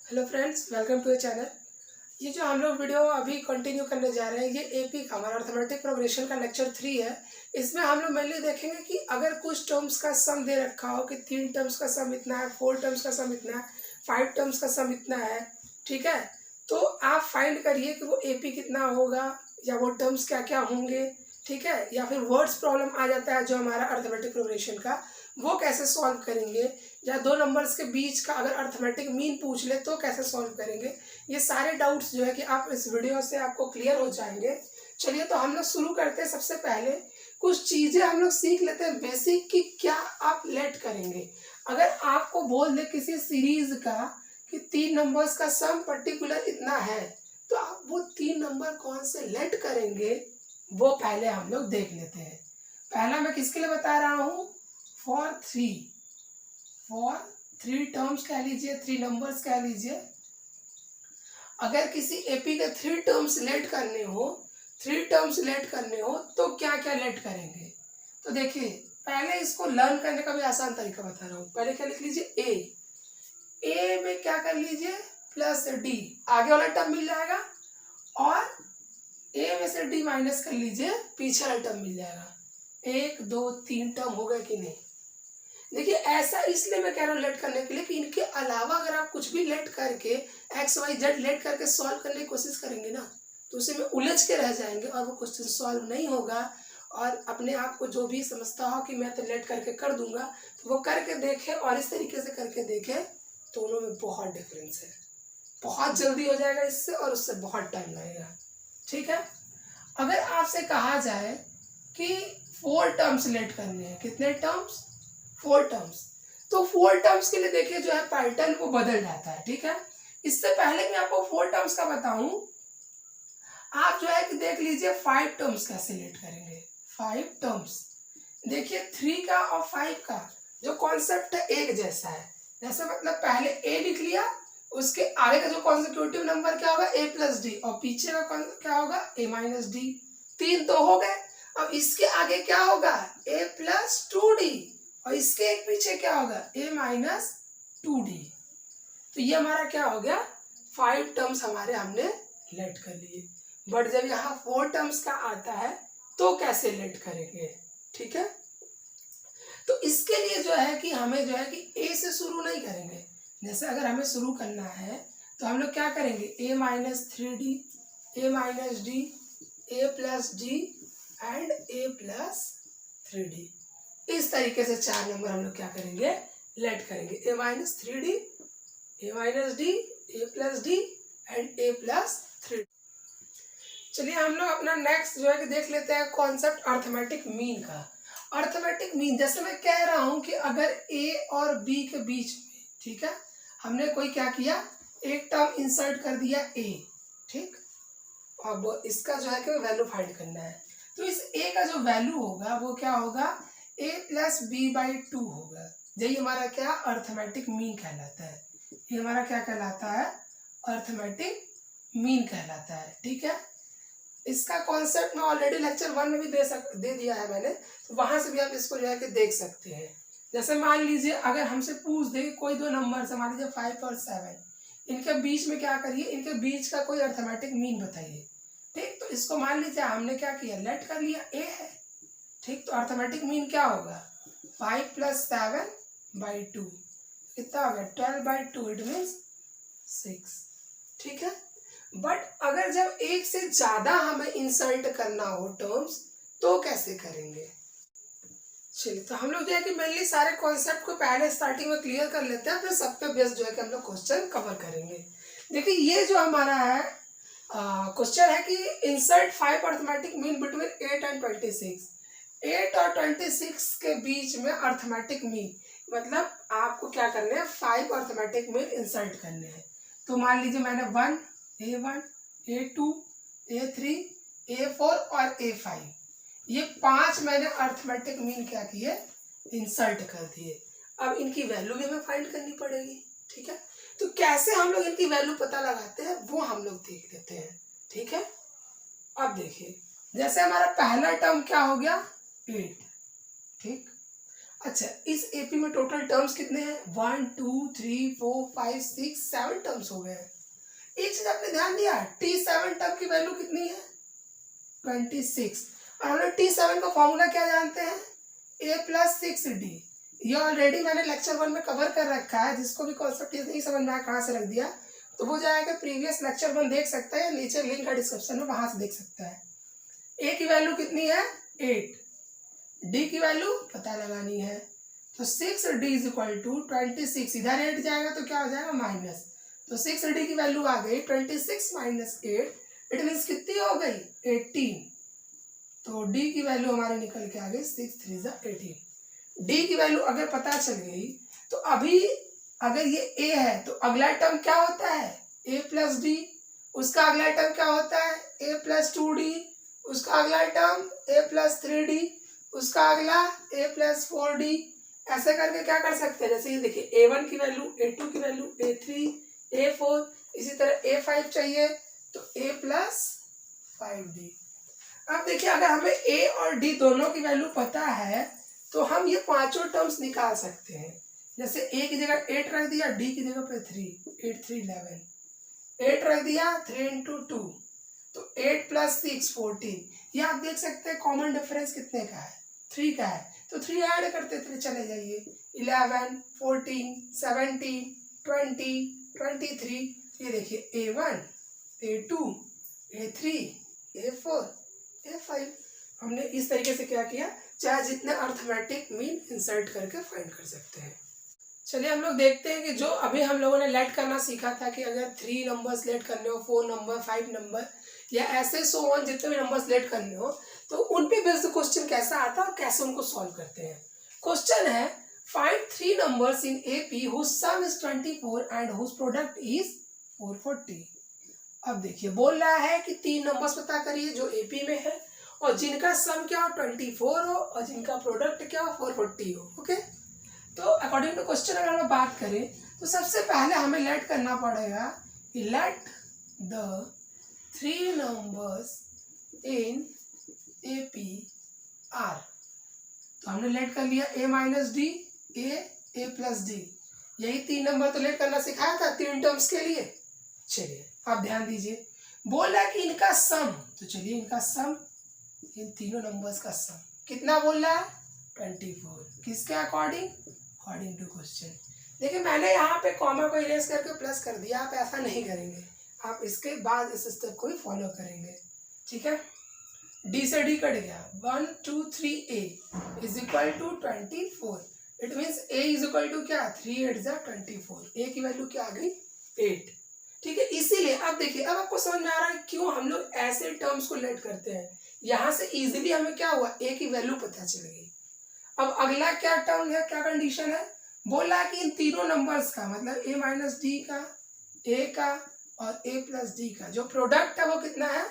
Hello friends, welcome to channel. ये जो हम लोग वीडियो अभी कंटिन्यू करने जा रहे हैं, ये एपी का हमारा अर्थमेटिक प्रोग्रेशन का लेक्चर 3 है। इसमें हम लोग मेनली देखेंगे कि अगर कुछ टर्म्स का सम दे रखा हो कि 3 टर्म्स का सम इतना है, 4 टर्म्स का सम इतना है, 5 टर्म्स का सम इतना है, ठीक है। तो आप फाइंड करिए कि वो एपी कितना होगा या वो टर्म्स क्या क्या होंगे, ठीक है। या फिर वर्ड्स प्रॉब्लम आ जाता है जो हमारा अर्थमेटिक प्रोग्रेशन का, वो कैसे सॉल्व करेंगे, या दो नंबर्स के बीच का अगर अर्थमेटिक मीन पूछ ले तो कैसे सॉल्व करेंगे। ये सारे डाउट्स जो है कि आप इस वीडियो से आपको क्लियर हो जाएंगे। चलिए तो हम लोग शुरू करते हैं। सबसे पहले कुछ चीज़ें हम लोग सीख लेते हैं बेसिक कि क्या आप लेट करेंगे। अगर आपको बोल दे किसी सीरीज का कि 3 नंबर्स का सम पर्टिकुलर इतना है, तो आप वो 3 नंबर कौन से लेट करेंगे वो पहले हम लोग देख लेते हैं। पहला मैं किसके लिए बता रहा हूँ, फॉर 3 टर्म्स कह लीजिए, 3 नंबर्स कह लीजिए। अगर किसी एपी के 3 टर्म्स लेट करने हो तो क्या क्या लेट करेंगे। तो देखिए, पहले इसको लर्न करने का भी आसान तरीका बता रहा हूँ। पहले क्या लिख लीजिए, ए में क्या कर लीजिए प्लस डी, आगे वाला टर्म मिल जाएगा, और ए में से डी माइनस कर लीजिए, पीछे वाला टर्म मिल जाएगा। 1 2 3 टर्म हो गए कि नहीं। देखिए, ऐसा इसलिए मैं कह रहा हूँ लेट करने के लिए कि इनके अलावा अगर आप कुछ भी लेट करके XYZ लेट करके सॉल्व करने की कोशिश करेंगे ना, तो उसी में उलझ के रह जाएंगे और वो क्वेश्चन सॉल्व नहीं होगा। और अपने आप को जो भी समझता हो कि मैं तो लेट करके कर दूंगा, तो वो करके देखे और इस तरीके से करके देखे, दोनों में बहुत डिफरेंस है। बहुत जल्दी हो जाएगा इससे और उससे बहुत टाइम लगेगा, ठीक है। अगर आपसे कहा जाए कि 4 टर्म्स लेट करने हैं, कितने टर्म्स, 4 टर्म्स, तो 4 टर्म्स के लिए देखिए जो है पैटर्न वो बदल जाता है, ठीक है। इससे पहले मैं आपको 4 टर्म्स का बताऊं, आप जो है कि देख लीजिए 5 टर्म्स कैसे लेट करेंगे। 5 टर्म्स देखिए, 3 का और 5 का जो कॉन्सेप्ट है एक जैसा है। जैसे मतलब पहले ए लिख लिया, उसके आगे का जो कॉन्सेक्यूटिव नंबर क्या होगा, ए प्लस डी, और पीछे का क्या होगा, ए माइनस डी। 3 तो हो गए। अब इसके आगे क्या होगा, ए प्लस 2d, और इसके एक पीछे क्या होगा, a माइनस 2d। तो ये हमारा क्या हो गया, 5 टर्म्स हमारे हमने लेट कर लिए। बट जब यहाँ 4 टर्म्स का आता है तो कैसे लेट करेंगे, ठीक है। तो इसके लिए जो है कि हमें जो है कि a से शुरू नहीं करेंगे। जैसे अगर हमें शुरू करना है तो हम लोग क्या करेंगे, a minus 3d, a minus d, a plus d and a plus 3d। इस तरीके से 4 नंबर हम लोग क्या करेंगे, लेट करेंगे। a minus 3d, a minus d, a plus d and a plus 3d। चलिए हम लोग अपना नेक्स्ट जो है कि देख लेते हैं कॉन्सेप्ट अर्थमेटिक मीन का। अर्थमेटिक मीन, जैसे मैं कह रहा हूं कि अगर a और b के बीच में, ठीक है, हमने कोई क्या किया, एक टर्म इंसर्ट कर दिया a, ठीक। अब इसका जो है कि वैल्यू फाइंड करना है, तो इस a का जो वैल्यू होगा वो क्या होगा, a प्लस बी बाई 2 होगा। यही हमारा क्या अर्थमेटिक मीन कहलाता है। ये हमारा क्या कहलाता है, अर्थमेटिक मीन कहलाता है, ठीक है। इसका कॉन्सेप्ट मैं ऑलरेडी लेक्चर 1 में भी दे दिया है मैंने, तो वहां से भी आप इसको जो है कि देख सकते हैं। जैसे मान लीजिए अगर हमसे पूछ दे कोई दो नंबर से, मान लीजिए 5 और 7, इनके बीच में क्या करिए, इनके बीच का कोई अर्थमेटिक मीन बताइए, ठीक। तो इसको मान लीजिए हमने क्या किया, लेट कर लिया, a है, ठीक। तो अर्थमेटिक मीन क्या होगा, 5 प्लस 7 बाई 2, कितना हो गया 12 बाई 2, इट मीन्स 6, ठीक है। बट अगर जब एक से ज्यादा हमें इंसर्ट करना हो टर्म्स तो कैसे करेंगे। चलिए, तो हम लोग जो है कि मेनली सारे कॉन्सेप्ट को पहले स्टार्टिंग में क्लियर कर लेते हैं, फिर सब पे बेस्ड जो है कि हम लोग क्वेश्चन कवर करेंगे। देखिए, ये जो हमारा है क्वेश्चन है कि insert 5 arithmetic mean between 8 and 26। 8 और 26 के बीच में अर्थमेटिक मीन, मतलब आपको क्या करना है, 5 अर्थमेटिक मीन इंसर्ट करने हैं। तो मान लीजिए मैंने A1, A2, A3, A4 और A5, ये 5 मैंने अर्थमेटिक मीन क्या किए, इंसर्ट कर दिए। अब इनकी वैल्यू भी हमें फाइंड करनी पड़ेगी, ठीक है। तो कैसे हम लोग इनकी वैल्यू पता लगाते हैं वो हम लोग देख लेते हैं, ठीक है। अब देखिए, जैसे हमारा पहला टर्म क्या हो गया, 8, ठीक। अच्छा, इस एपी में टोटल टर्म्स कितने हैं? 1 2 3 4 5 6 7 टर्म्स हो गए हैं। एक चीज आपने ध्यान दिया, T7 टर्म की वैल्यू कितनी है? 26। और हम लोग T7 का फॉर्मूला क्या जानते हैं? A + 6D। ये ऑलरेडी मैंने लेक्चर 1 में कवर कर रखा है, जिसको भी कॉन्सेप्ट नहीं समझ में आया कहाँ से रख दिया तो वो जाएगा प्रीवियस लेक्चर 1 देख सकता है, नीचे लिंक है डिस्क्रिप्शन में, वहां से देख सकता है। A की वैल्यू कितनी है? 8। D की वैल्यू पता लगानी है, तो 6D = 26। इधर 8 जाएगा तो क्या हो जाएगा? माइनस। तो 6D की वैल्यू आ गई 26 - 8, इट मीन्स कितनी हो गई? 18। तो D की वैल्यू हमारे निकल के आ गई 6 3 18। D की वैल्यू अगर पता चल गई तो अभी अगर ये A है तो अगला टर्म क्या होता है? A + D। उसका अगला टर्म क्या होता है? A + 2D। उसका अगला टर्म A + 3D। उसका अगला A + 4D। ऐसे करके क्या कर सकते हैं? जैसे ये देखिए, A1 की वैल्यू, A2 की वैल्यू, A3, A4, इसी तरह A5 चाहिए तो A + 5D। अब देखिए, अगर हमें A और D दोनों की वैल्यू पता है तो हम ये पांचों टर्म्स निकाल सकते हैं। जैसे A की जगह 8 रख दिया, D की जगह पे 3, 8 3 11, 8 रख दिया, 3 × 2, तो 8 + 6 14। ये आप देख सकते हैं कॉमन डिफरेंस कितने का है? 3 का है, तो 3 ऐड करते चले जाइए, 11 14 17 20 23। ये देखिए, A1 A2 A3 A4 A5। हमने इस तरीके से क्या किया, चाहे जितने अर्थमेटिक मीन इंसर्ट करके फाइंड कर सकते हैं। चलिए हम लोग देखते हैं कि जो अभी हम लोगों ने लेट करना सीखा था कि अगर 3 नंबर्स लेट करने हो, 4 नंबर, 5 नंबर या ऐसे सो ऑन जितने भी नंबर्स लेट करने हो तो उन पे बेस्ड क्वेश्चन कैसा आता है और कैसे उनको सॉल्व करते हैं। क्वेश्चन है, find 3 numbers in AP whose sum is 24 and whose product is 440। अब देखिए, बोल रहा है कि 3 नंबर्स पता करिए जो AP में है और जिनका सम क्या हो 24 हो और जिनका प्रोडक्ट क्या हो 440 हो। ओके, तो अकॉर्डिंग टू क्वेश्चन अगर हम बात करें तो सबसे पहले हमें लेट करना पड़ेगा कि let the 3 numbers in AP are. तो हमने लेट कर लिया A - D, A + D। यही 3 नंबर तो लेट करना सिखाया था 3 टर्म्स के लिए। चलिए आप ध्यान दीजिए, बोल रहा है कि इनका सम, तो चलिए इनका सम, इन तीनों नंबर्स का सम कितना बोल रहा है? 24। किसके अकॉर्डिंग? According to question. देखिए, मैंने यहाँ पे कॉमा को इरेज करके प्लस कर दिया, आप ऐसा नहीं करेंगे, आप इसके बाद इस स्टेप को ही फॉलो करेंगे। ठीक है, D से D कट गया, 1 2 3 A = 24। इट मीन्स A = क्या? 3 8 24। A की वैल्यू क्या आ गई? 8। ठीक है, इसीलिए अब देखिए, अब आपको समझ में आ रहा है क्यों हम लोग ऐसे टर्म्स को लेट करते हैं। यहां से इजीली हमें क्या हुआ? A की वैल्यू पता चल गई। अब अगला क्या टर्म है, क्या कंडीशन है? बोला कि इन तीनों नंबर्स का मतलब A - D का, A का और A + D का जो प्रोडक्ट है वो कितना है?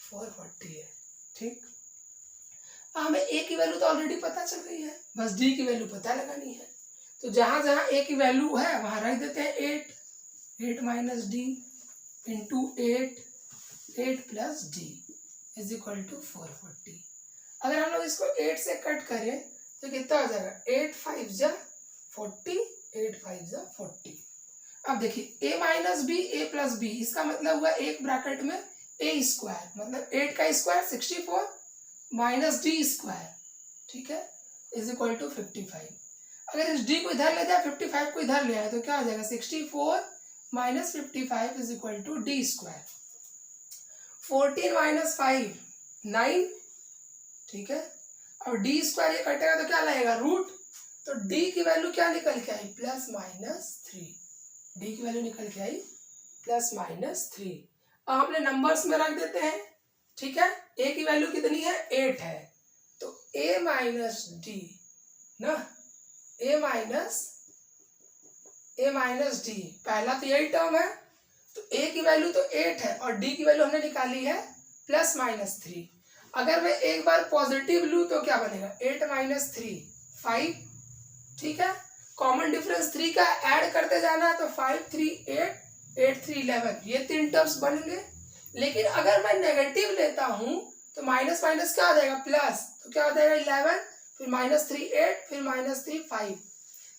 440 है। ठीक, हमें A की वैल्यू तो ऑलरेडी पता चल गई है, बस D की वैल्यू पता लगानी है। तो जहां जहां A की वैल्यू है वहां रख देते हैं 8 - D × 8 8 + D = 440। अगर हम लोग इसको 8 से कट करें तो कितना हो जाएगा? 8 5 = 40, 8 5 = 40। अब देखिए, A - B A + B, इसका मतलब हुआ एक ब्रैकेट में A², मतलब 8 का स्क्वायर 64 - D², ठीक है, = 55। अगर इस D को इधर ले जाए, 55 को इधर ले आए तो क्या हो जाएगा? 64 - 55 = D²। 14 - 5 9। ठीक है, अब D² ये कटेगा तो क्या लगेगा? रूट। तो D की वैल्यू क्या निकल के आई? +-3। D की वैल्यू निकल के आई +-3। अब हमने नंबर्स में रख देते हैं। ठीक है, A की वैल्यू कितनी है? 8 है, तो A - D ना, A - D, पहला तो यही टर्म है, तो A की वैल्यू तो 8 है और D की वैल्यू हमने निकाली है +-3। अगर मैं एक बार पॉजिटिव लूँ तो क्या बनेगा? 8 - 3 5। ठीक है, कॉमन डिफरेंस 3 का ऐड करते जाना है, तो 5 3 8 8 3 11, ये 3 टर्म्स बनेंगे। लेकिन अगर मैं नेगेटिव लेता हूँ तो माइनस माइनस क्या हो जाएगा? प्लस, तो क्या हो जाएगा? 11, फिर -3 8, फिर -3 5।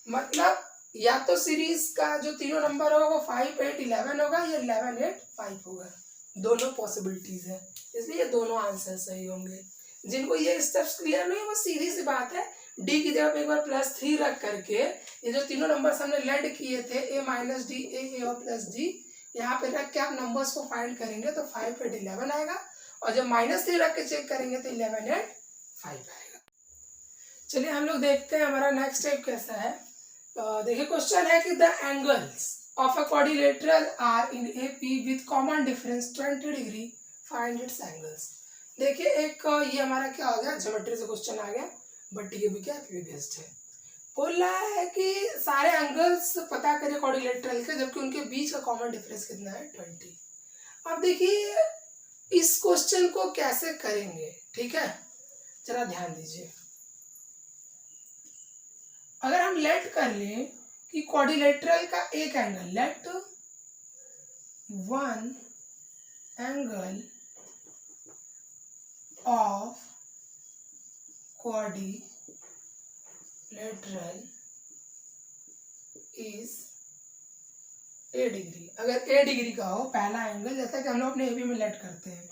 मतलब या तो सीरीज का जो तीनों नंबर होगा वो 5 8 11 होगा या 11 8 5 होगा। दोनों पॉसिबिलिटीज है, इसलिए दोनों आंसर सही होंगे। जिनको ये स्टेप्स क्लियर नहीं, वो सीधी सी बात है, डी की जगह पे एक बार +3 रख करके ये जो तीनों नंबर हमने लेड किए थे a - d a और +d, यहाँ पे रख के आप नंबर्स को फाइंड करेंगे तो 5 8 11 आएगा, और जब -3 रख के चेक करेंगे तो 11 8 5 आएगा। चलिए हम लोग देखते हैं हमारा नेक्स्ट स्टेप कैसा है। देखिए क्वेश्चन है कि the angles of a quadrilateral are in AP with common difference 20 degree, find its angles. देखिए एक ये हमारा क्या हो गया, ज्योमेट्री से क्वेश्चन आ गया, बट ये भी क्या बेस्ड है। बोल रहा है कि सारे एंगल्स पता करें क्वाड्रिलेटरल के, जबकि उनके बीच का कॉमन डिफरेंस कितना है 20। अब देखिए इस क्वेश्चन को कैसे करेंगे, ठीक है, जरा ध्यान दीजिए। अगर हम लेट कर लें कि क्वाड्रिलेटरल का एक angle, let one angle of quadrilateral is A degree. अगर A डिग्री का हो पहला एंगल, जैसा कि हम लोग अपने AB में लेट करते हैं,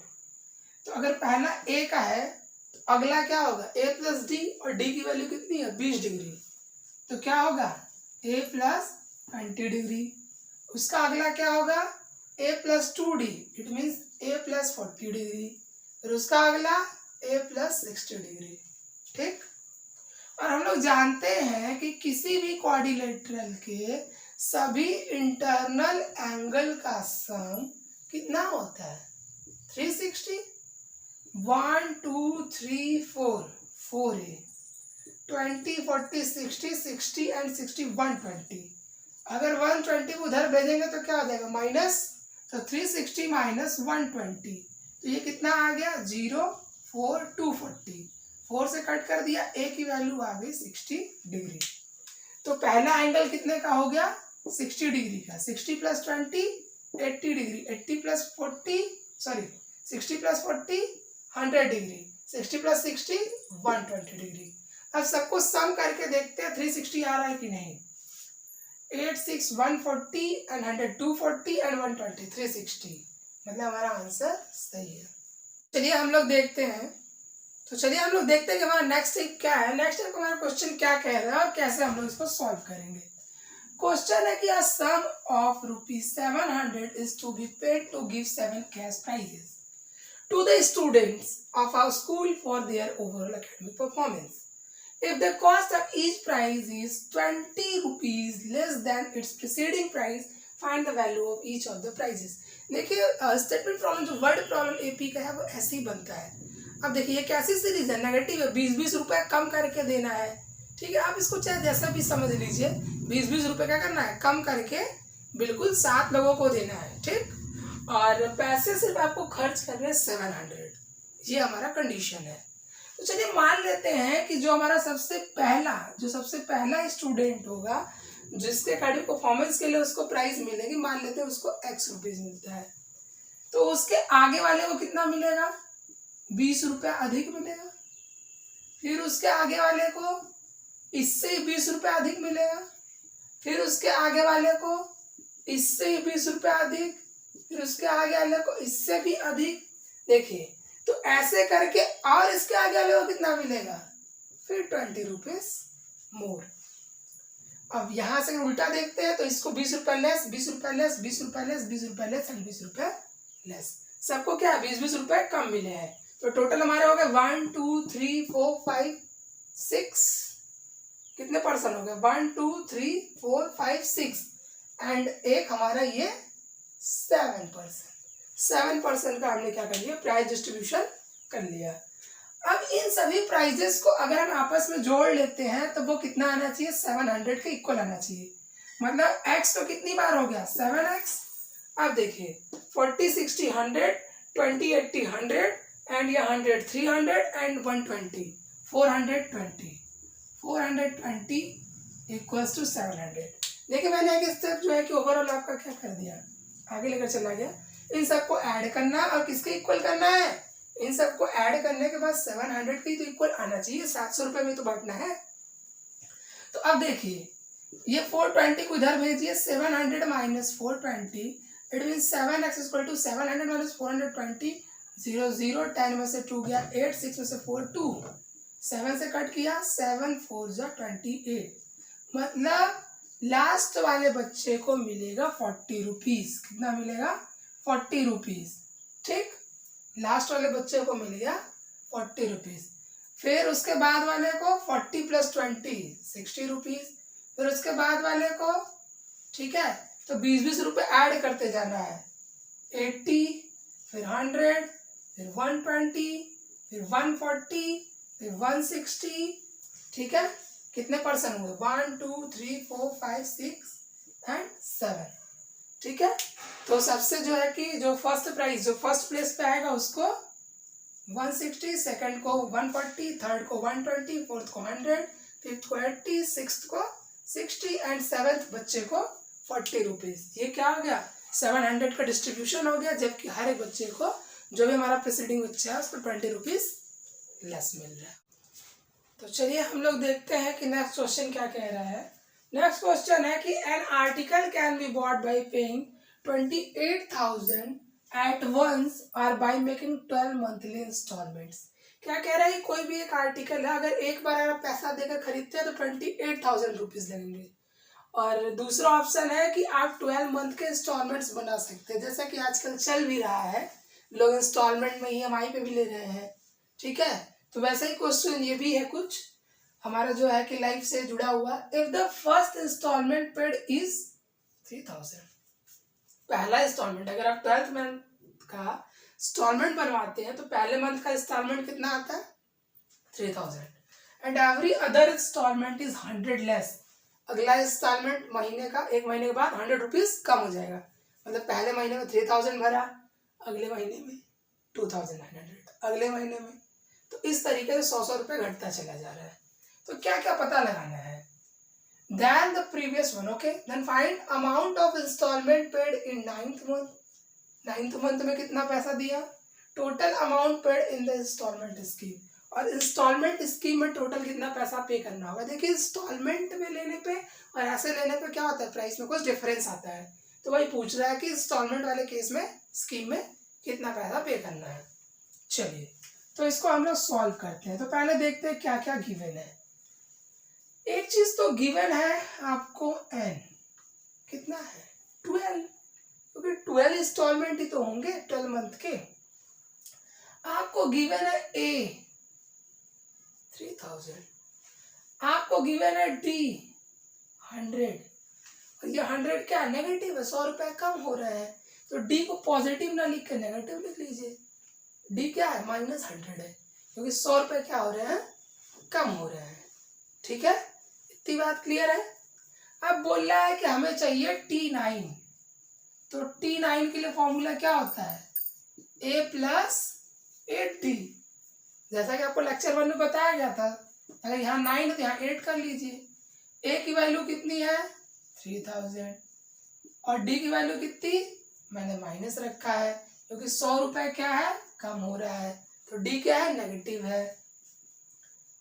तो अगर पहला A का है तो अगला क्या होगा A + D, और D की वैल्यू कितनी है 20 डिग्री, तो क्या होगा A + 20 डिग्री। उसका अगला क्या होगा A + 2D, it means A + 40 degree. फिर उसका अगला A + 60 डिग्री, ठीक। और हम लोग जानते हैं कि किसी भी क्वाड्रिलेटरल के सभी इंटरनल एंगल का सम कितना होता है 360। 1 2 3 4 4A, 20 40 60 60 एंड 60 120। अगर 120 को उधर भेजेंगे तो क्या हो जाएगा माइनस, तो 360 - 120, तो ये कितना आ गया 0 4 240। 4 से कट कर दिया, A की वैल्यू आ गई 60 डिग्री। तो पहला एंगल कितने का हो गया 60 डिग्री का। 60 + 20 80 डिग्री, 80 + 40 सॉरी 60 + 40 100 डिग्री, 60 + 60 120 डिग्री। अब सबको सम करके देखते हैं 360 आ रहा है कि नहीं। 8 6 140 एंड 100 240 एंड 120 360, मतलब हमारा आंसर सही है। चलिए हम लोग देखते हैं, तो चलिए हम लोग देखते हैं कि हमारा नेक्स्ट स्टेप क्या है। नेक्स्ट स्टेप हमारा क्वेश्चन क्या कह रहा है और कैसे हम लोग इसको सॉल्व करेंगे। क्वेश्चन है कि a sum of ₹700 is to be paid to give 7 cash prizes to the students of our school for their overall academic performance. If the cost of each prize is 20 rupees less than its preceding price, find the value of each of the prizes. देखिए statement problem जो word problem AP का है वो ऐसे ही बनता है। अब देखिए ये कैसी सीरीज है, नेगेटिव है, 20-20 रुपए कम करके देना है, ठीक है। आप इसको चाहे जैसा भी समझ लीजिए, 20-20 रुपए क्या करना है कम करके बिल्कुल 7 लोगों को देना है, ठीक। और पैसे सिर्फ आपको खर्च करने हैं 700, ये हमारा कंडीशन है। तो चलिए मान लेते हैं कि जो हमारा सबसे पहला स्टूडेंट होगा जिसके अकेडमिक परफॉर्मेंस के लिए उसको प्राइज मिलेगी, मान लेते हैं उसको X रुपीज मिलता है, तो उसके आगे वाले को कितना मिलेगा 20 रुपया अधिक मिलेगा। फिर उसके आगे वाले को इससे 20 रुपया अधिक मिलेगा, फिर उसके आगे वाले को इससे 20 रुपया अधिक, फिर उसके आगे वाले को इससे भी अधिक। देखिए तो ऐसे करके, और इसके आगे वाले को कितना मिलेगा फिर 20 रुपीज मोर। अब यहां से उल्टा देखते हैं तो इसको 20 रुपया लेस, 20 रुपया लेस, 20 रुपया लेस, 20 रुपया लेस एंड 20 रुपया लेस, सबको क्या 20-20 रुपए कम मिले हैं। तो टोटल हमारे हो गए 1 2 3 4 5 6, कितने पर्सन हो गए 1 2 3 4 5 6 एंड एक हमारा ये 7% का हमने क्या कर लिया प्राइस डिस्ट्रीब्यूशन कर लिया। अब इन सभी प्राइजेस को अगर हम आपस में जोड़ लेते हैं तो वो कितना आना चाहिए 700 के इक्वल आना चाहिए। मतलब x तो कितनी बार हो गया 7x। अब देखिए 40 60 100, 20 80 100 एंड ये 100 300 एंड 120 420 इक्वल्स टू 700। देखिए मैंने एक स्टेप जो है कि ओवरऑल आपका क्या कर दिया आगे लेकर चला गया। इन सबको ऐड करना और किसके इक्वल करना है इन सबको ऐड करने के बाद 700 का ही तो इक्वल आना चाहिए, 700 रुपये में तो बांटना है। तो अब देखिए ये 420 को इधर भेजिए, 700 minus 420, it mean 7x equal to 700 minus 420, 0 0, 10 में से 2 गया 8, 6 में से 4 2, 7 से कट किया, 7 4 जा 28, मतलब लास्ट वाले बच्चे को मिलेगा 40 रुपीज। कितना मिलेगा? 40 रुपीज। ठीक, लास्ट वाले बच्चे को मिल गया 40 रुपीज। फिर उसके बाद वाले को 40 प्लस 20 60 रुपीज। फिर उसके बाद वाले को, ठीक है, तो 20-20 रुपये ऐड करते जाना है। 80, फिर 100, फिर 120, फिर 140, फिर 160। ठीक है, कितने पर्सन हुए? 1 2 3 4 5 6 एंड 7। ठीक है, तो सबसे जो है कि जो फर्स्ट प्राइस जो फर्स्ट प्लेस पे आएगा उसको 160, सेकंड को 140, थर्ड को 120, फोर्थ को 100, फिफ्थ को 80, सिक्स्थ को 60 एंड सेवेंथ बच्चे को 40 रुपीज। ये क्या हो गया? 700 का डिस्ट्रीब्यूशन हो गया, जबकि हर एक बच्चे को जो भी हमारा प्रेसिडिंग बच्चा है उस पर 20 रुपीज लेस मिल रहा है। तो चलिए हम लोग देखते हैं कि नेक्स्ट क्वेश्चन क्या कह रहा है। नेक्स्ट क्वेश्चन है कि an article can be bought by paying 28,000 at once or by making 12 monthly instalments. क्या कह रहा है कि कोई भी एक आर्टिकल है, अगर एक बार आप पैसा देकर खरीदते हैं तो 28,000 रुपीज लगेंगे। और दूसरा ऑप्शन है कि आप 12 मंथ के इंस्टॉलमेंट्स बना सकते हैं, जैसा कि आजकल चल भी रहा है, लोग इंस्टॉलमेंट में EMI पे भी ले रहे हैं। ठीक है, तो वैसे ही क्वेश्चन ये भी है कुछ हमारा जो है कि लाइफ से जुड़ा हुआ। If the first instalment paid is 3000, पहला इंस्टॉलमेंट, अगर आप 12th मंथ का इंस्टॉलमेंट बनवाते हैं तो पहले मंथ का इंस्टॉलमेंट कितना आता है? 3000 and every other instalment is 100 less. अगला इंस्टॉलमेंट महीने का, एक महीने के बाद 100 रुपीज कम हो जाएगा, मतलब पहले महीने में 3000 भरा, अगले महीने में 2900, अगले महीने में, तो इस तरीके से 100 रुपये घटता चला जा रहा है। तो क्या क्या पता लगाना है? Than the previous one, okay? Then find amount of installment paid in 9th month. 9th month में कितना पैसा दिया? Total amount paid in the installment scheme. और इंस्टॉलमेंट स्कीम में टोटल कितना पैसा पे करना होगा। देखिए इंस्टॉलमेंट में लेने पे और ऐसे लेने पे क्या होता है, प्राइस में कुछ डिफरेंस आता है। तो वही पूछ रहा है कि इंस्टॉलमेंट वाले केस में स्कीम में कितना पैसा पे करना है। चलिए तो इसको हम लोग सॉल्व करते हैं। तो पहले देखते हैं क्या क्या गिवन है। एक चीज तो गिवन है आपको n, कितना है? 12, क्योंकि 12 इंस्टॉलमेंट ही तो होंगे 12 मंथ के। आपको गिवन है a 3000, आपको गिवन है d 100, और ये 100 क्या नेगेटिव है, 100 रुपए कम हो रहा है, तो d को पॉजिटिव ना लिख के नेगेटिव लिख लीजिए। d क्या है? -100 है, क्योंकि 100 रुपए क्या हो रहे हैं? कम हो रहे हैं। ठीक है, इतनी बात क्लियर है। अब बोल रहा है कि हमें चाहिए T9, तो T9 के लिए फॉर्मूला क्या होता है? A प्लस 8D, जैसा कि आपको लेक्चर 1 में बताया गया था। अगर यहाँ 9 है तो यहाँ 8 कर लीजिए। A की वैल्यू कितनी है? 3000, और D की वैल्यू कितनी? मैंने माइनस रखा है, क्योंकि 100 रुपए क्या है? कम हो रहा है, तो D क्या है? नेगेटिव है।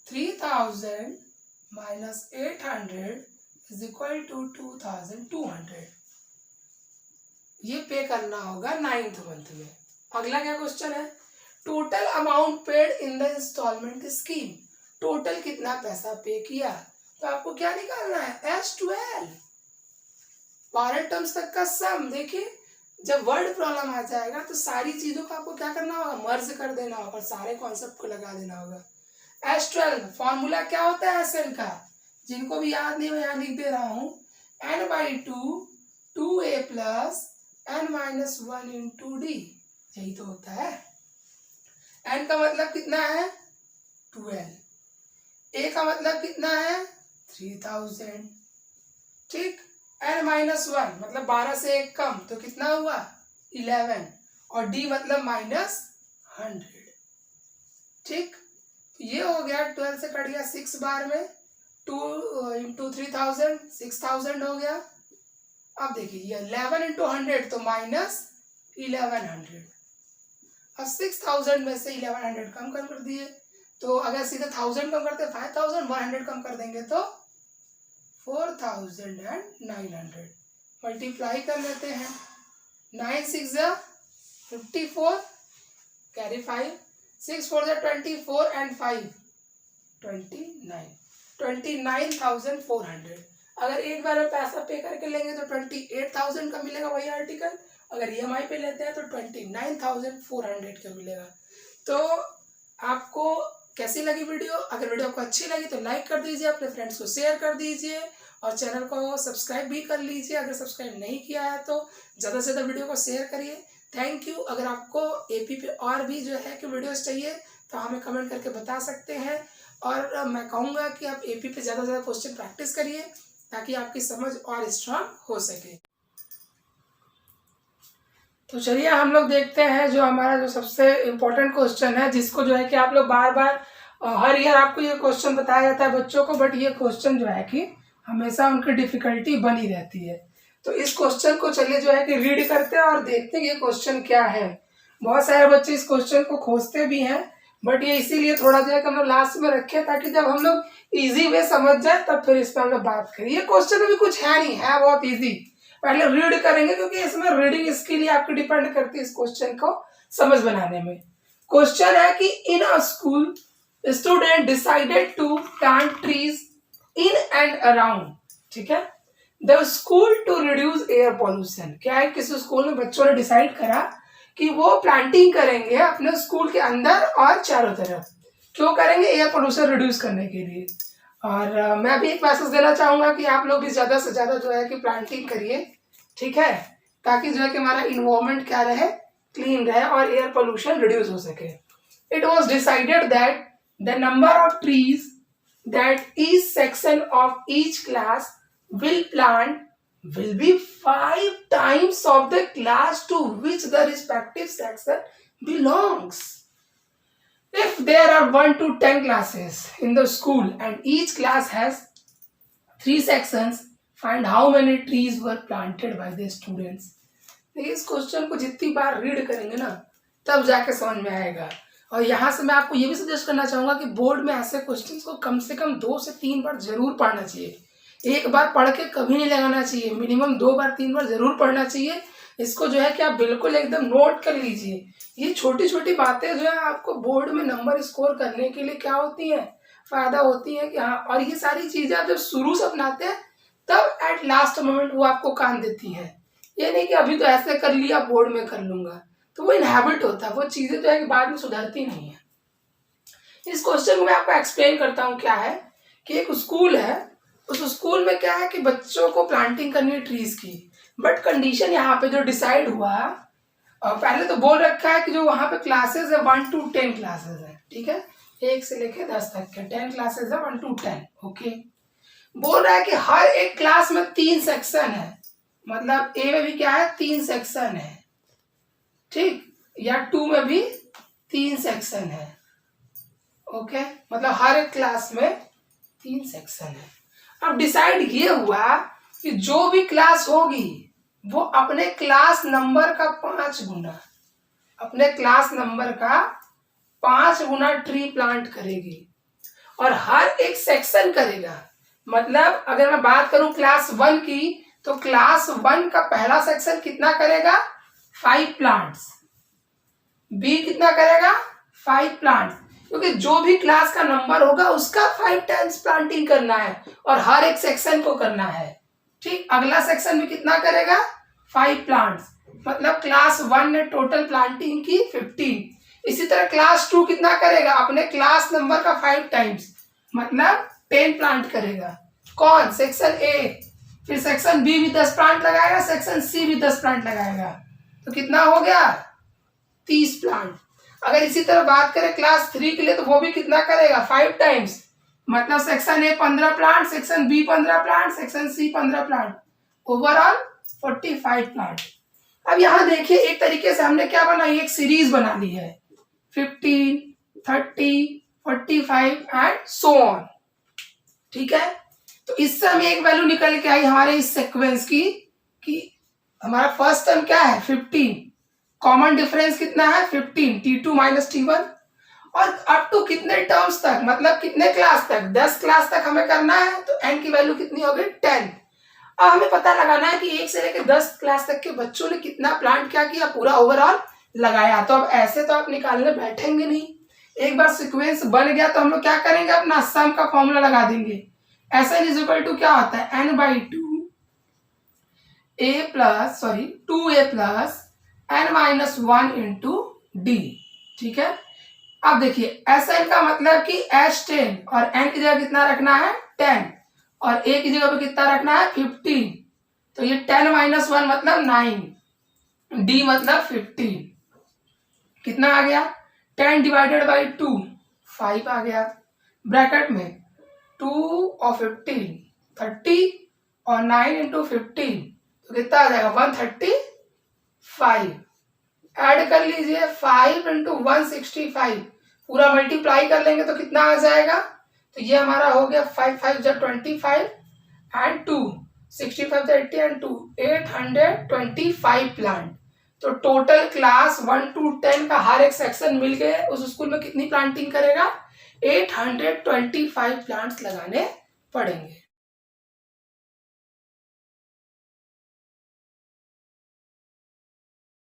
3000 माइनस 800 इज इक्वल टू 2200। ये पे करना होगा 9th मंथ में। अगला क्या क्वेश्चन है? Total amount paid in the instalment scheme, total कितना पैसा पे किया। तो आपको क्या निकालना है? S12, 12 टर्म्स तक का सम। देखिए जब वर्ड प्रॉब्लम आ जाएगा तो सारी चीजों को आपको क्या करना होगा? मर्ज कर देना होगा, सारे कॉन्सेप्ट को लगा देना होगा। S12 फॉर्मूला क्या होता है SN का? जिनको भी याद नहीं मैं यहाँ लिख दे रहा हूँ, n/2 2a plus n-1 into D, यही तो होता है। n का मतलब कितना है? 12, a का मतलब कितना है? 3000, ठीक। n-1 मतलब 12 से 1 कम, तो कितना हुआ? 11, और d मतलब -100, ठीक। ये हो गया, 12 से कट गया 6 बार में, 2 इंटू 3000 6000 हो गया। अब देखिए ये 11 इंटू 100 तो -1100। अब 6000 में से 1100 कम कर दिए, तो अगर सीधे 1000 कम करते 5000, 100 कम कर देंगे तो 4900 मल्टीप्लाई कर लेते हैं। 9 6 जा 54, कैरी 5, 6 4 जा 24 एंड 5 29, 29,400। अगर एक बार में पैसा पे करके लेंगे तो 28,000 का मिलेगा वही आर्टिकल, अगर EMI पे लेते हैं तो 29,400 का मिलेगा। तो आपको कैसी लगी वीडियो? अगर वीडियो आपको अच्छी लगी तो लाइक कर दीजिए, अपने फ्रेंड्स को शेयर कर दीजिए और चैनल को सब्सक्राइब भी कर लीजिए अगर सब्सक्राइब नहीं किया है तो। ज़्यादा से ज़्यादा वीडियो को शेयर करिए। Thank you. अगर आपको AP पे और भी जो है कि वीडियोस चाहिए तो हमें कमेंट करके बता सकते हैं, और मैं कहूँगा कि आप AP पे ज़्यादा से ज़्यादा क्वेश्चन प्रैक्टिस करिए ताकि आपकी समझ और स्ट्रांग हो सके। तो चलिए हम लोग देखते हैं जो हमारा जो सबसे इम्पोर्टेंट क्वेश्चन है, जिसको जो है कि आप लोग बार बार हर ईयर आपको ये क्वेश्चन बताया जाता है बच्चों को, बट ये क्वेश्चन जो है कि हमेशा उनकी डिफिकल्टी बनी रहती है। तो इस क्वेश्चन को चलिए जो है कि रीड करते हैं और देखते हैं ये क्वेश्चन क्या है। बहुत सारे बच्चे इस क्वेश्चन को खोजते भी हैं, बट ये इसीलिए थोड़ा जो है कि हम लोग लास्ट में रखे ताकि जब हम लोग ईजी वे समझ जाए तब फिर इस पर हम लोग बात करें। ये क्वेश्चन अभी कुछ है नहीं, है बहुत ईजी। पहले रीड करेंगे क्योंकि इसमें रीडिंग स्किल ही आपकी डिपेंड करती है इस क्वेश्चन को समझ बनाने में। क्वेश्चन है कि in a school student decided to plant trees in and around, ठीक है, the school to reduce air pollution. क्या है, किसी स्कूल में बच्चों ने डिसाइड करा कि वो प्लांटिंग करेंगे अपने स्कूल के अंदर और चारों तरफ। क्यों करेंगे? एयर पोल्यूशन रिड्यूस करने के लिए। और मैं भी एक मैसेज देना चाहूँगा कि आप लोग भी ज़्यादा से ज़्यादा जो है कि प्लांटिंग करिए, ठीक है, ताकि जो है कि हमारा इन्वायरमेंट क्या रहे, क्लीन रहे और एयर पोल्यूशन रिड्यूस हो सके। It was decided that the number of trees that each section of each class will plant will be 5 times of the class to which the respective section belongs. If there are 1 to 10 classes in the school and each class has 3 sections, find how many trees were planted by the students. इस question को जितनी बार read करेंगे ना तब जाके समझ में आएगा। और यहाँ से मैं आपको ये भी सजेस्ट करना चाहूँगा कि बोर्ड में ऐसे क्वेश्चंस को कम से कम 2 से 3 बार जरूर पढ़ना चाहिए। एक बार पढ़ के कभी नहीं लगाना चाहिए, मिनिमम 2 बार 3 बार जरूर पढ़ना चाहिए। इसको जो है कि आप बिल्कुल एकदम नोट कर लीजिए। ये छोटी छोटी बातें जो है आपको बोर्ड में नंबर स्कोर करने के लिए क्या होती हैं, फायदा होती है कि हाँ, और ये सारी चीज़ें आप जब शुरू से अपनाते हैं तब एट लास्ट मोमेंट वो आपको काम देती है। ये नहीं कि अभी तो ऐसे कर लिया बोर्ड में कर लूंगा, तो वो इनहैबिट होता है, वो चीज़ें जो है कि बाद में सुधरती नहीं है। इस क्वेश्चन को मैं आपको एक्सप्लेन करता हूँ। क्या है कि एक स्कूल है, उस स्कूल में क्या है कि बच्चों को प्लांटिंग करनी है ट्रीज की, बट कंडीशन यहाँ पे जो डिसाइड हुआ, और पहले तो बोल रखा है कि जो वहाँ पे क्लासेस है 1 to 10 क्लासेस है, ठीक है, 1 से लेके 10 तक के 10 क्लासेस है, 1 to 10, ओके। बोल रहा है कि हर एक क्लास में 3 सेक्शन है, मतलब ए में भी क्या है 3 सेक्शन है, ठीक, या 2 में भी 3 सेक्शन है, ओके, मतलब हर एक क्लास में 3 सेक्शन है। अब डिसाइड ये हुआ कि जो भी क्लास होगी वो अपने क्लास नंबर का 5 गुना, अपने क्लास नंबर का 5 गुना ट्री प्लांट करेगी और हर एक सेक्शन करेगा। मतलब अगर मैं बात करूं क्लास 1 की, तो क्लास 1 का पहला सेक्शन कितना करेगा, 5 प्लांट्स। बी कितना करेगा, 5 प्लांट्स, क्योंकि जो भी क्लास का नंबर होगा उसका 5 टाइम्स प्लांटिंग करना है और हर एक सेक्शन को करना है, ठीक। अगला सेक्शन भी कितना करेगा, 5 प्लांट्स, मतलब क्लास 1 ने टोटल प्लांटिंग की 15। इसी तरह क्लास 2 कितना करेगा, अपने क्लास नंबर का 5 टाइम्स, मतलब 10 प्लांट करेगा। कौन, सेक्शन ए। फिर सेक्शन बी भी 10 प्लांट लगाएगा, सेक्शन सी भी 10 प्लांट लगाएगा, तो कितना हो गया, 30 प्लांट। अगर इसी तरह बात करें क्लास 3 के लिए, तो वो भी कितना करेगा, 5 टाइम्स, मतलब section A 15 plant, section B 15 plant, section C 15 plant, overall 45 plant. अब यहाँ देखिए एक तरीके से हमने क्या बनाई, एक सीरीज बना ली है, 15, 30, 45 एंड सो ऑन, ठीक है। तो इससे हमें एक वैल्यू निकल के आई हमारे इस सीक्वेंस की कि हमारा फर्स्ट टर्म क्या है 15, कॉमन डिफरेंस कितना है 15, T2 माइनस T1। और अप टू कितने टर्म्स तक, मतलब कितने क्लास तक, 10 क्लास तक हमें करना है, तो n की वैल्यू कितनी होगी 10। अब हमें पता लगाना है कि 1 से लेकर 10 क्लास तक के बच्चों ने कितना प्लांट क्या किया, पूरा ओवरऑल लगाया। तो अब ऐसे तो आप निकालने बैठेंगे नहीं, एक बार सीक्वेंस बन गया तो हम लोग क्या करेंगे, अपना सम का फॉर्मूला लगा देंगे। Sn इज इक्वल टू क्या होता है, n/2 2a plus n minus 1 into D. ठीक है, अब देखिए Sn का मतलब कि H10 और n की जगह कितना रखना है 10 और a की जगह पे कितना रखना है 15। तो ये 10 माइनस 1 मतलब 9, d मतलब 15। कितना आ गया 10 डिवाइडेड बाई 2 5 आ गया। ब्रैकेट में 2 और 15 30 और 9 इंटू 15 तो कितना आ जाएगा 135। ऐड कर लीजिए 5 इंटू 165, पूरा मल्टीप्लाई कर लेंगे तो कितना आ जाएगा, तो ये हमारा हो गया 5 5 जा 25 एंड 2 65 जा 80 एंड 2 825 प्लांट। तो टोटल क्लास 1 to 10 का हर एक सेक्शन मिल के उस स्कूल में कितनी प्लांटिंग करेगा, 825 प्लांट्स लगाने पड़ेंगे।